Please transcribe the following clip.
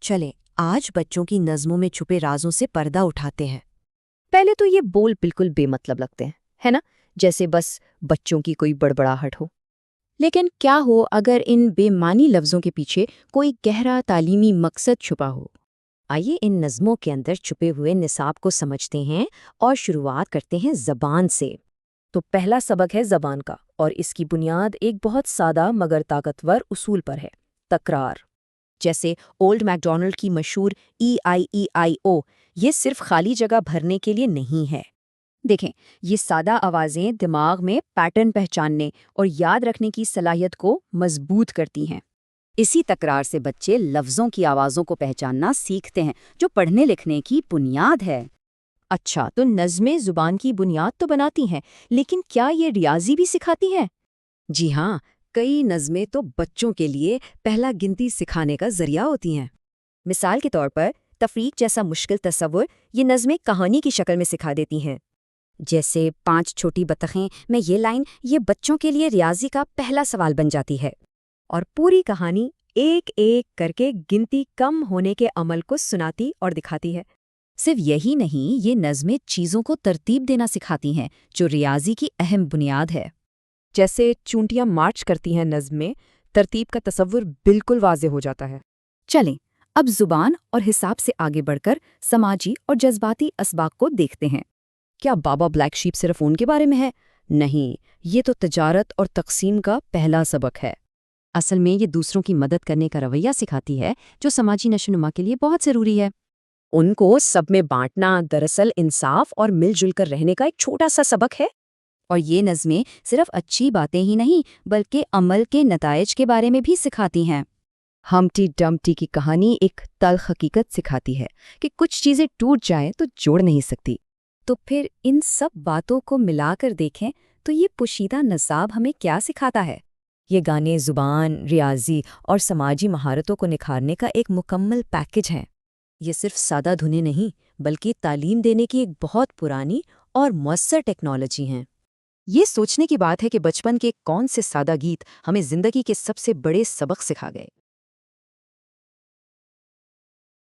चलें आज बच्चों की नज़मों में छुपे राजों से पर्दा उठाते हैं। पहले तो ये बोल बिल्कुल बेमतलब लगते हैं, है ना? जैसे बस बच्चों की कोई बड़बड़ाहट हो। लेकिन क्या हो अगर इन बेमानी लफ्ज़ों के पीछे कोई गहरा तालीमी मकसद छुपा हो? आइए इन नज़मों के अंदर छुपे हुए निसाब को समझते हैं और शुरुआत करते हैं ज़बान से। तो पहला सबक है ज़बान का और इसकी बुनियाद एक बहुत सादा मगर ताकतवर उसूल पर है, तकरार। जैसे ओल्ड मैकडॉनल्ड की मशहूर EIEIO, ये सिर्फ खाली जगह भरने के लिए नहीं है। देखें, ये सादा आवाज़ें दिमाग में पैटर्न पहचानने और याद रखने की सलाहियत को मजबूत करती हैं। इसी तकरार से बच्चे लफ्ज़ों की आवाज़ों को पहचानना सीखते हैं, जो पढ़ने लिखने की बुनियाद है। अच्छा, तो नज़में ज़ुबान की बुनियाद तो बनाती हैं, लेकिन क्या ये रियाजी भी सिखाती हैं? जी हाँ, कई नज़में तो बच्चों के लिए पहला गिनती सिखाने का जरिया होती हैं। मिसाल के तौर पर तफरीक जैसा मुश्किल तस्वुर ये नज़में कहानी की शक्ल में सिखा देती हैं। जैसे 5 छोटी बतखें में ये लाइन ये बच्चों के लिए रियाजी का पहला सवाल बन जाती है और पूरी कहानी एक एक करके गिनती कम होने के अमल को सुनाती और दिखाती है। सिर्फ यही नहीं, ये नज़में चीज़ों को तरतीब देना सिखाती हैं, जो रियाजी की अहम बुनियाद है। जैसे चूंटियां मार्च करती हैं नज़्म में, तरतीब का तसव्वुर बिल्कुल वाज़ेह हो जाता है। चलें अब ज़ुबान और हिसाब से आगे बढ़कर समाजी और जज्बाती असबाक को देखते हैं। क्या बाबा ब्लैक शीप सिर्फ उनके बारे में है? नहीं, ये तो तजारत और तकसीम का पहला सबक है। असल में ये दूसरों की मदद करने का रवैया सिखाती है, जो समाजी नशोनुमा के लिए बहुत ज़रूरी है। उनको सब में बांटना दरअसल इंसाफ और मिलजुल कर रहने का एक छोटा सा सबक है। और ये नज़में सिर्फ अच्छी बातें ही नहीं, बल्कि अमल के नताइज के बारे में भी सिखाती हैं। हम्टी डम्टी की कहानी एक तल्ख हकीकत सिखाती है कि कुछ चीज़ें टूट जाएं तो जोड़ नहीं सकती। तो फिर इन सब बातों को मिलाकर देखें तो ये पोशीदा नसाब हमें क्या सिखाता है? ये गाने ज़ुबान, रियाजी और समाजी महारतों को निखारने का एक मुकम्मल पैकेज है। ये सिर्फ सादा धुनें नहीं, बल्कि तालीम देने की एक बहुत पुरानी और मौसर टेक्नोलॉजी हैं। ये सोचने की बात है कि बचपन के कौन से सादा गीत हमें ज़िंदगी के सबसे बड़े सबक सिखा गए।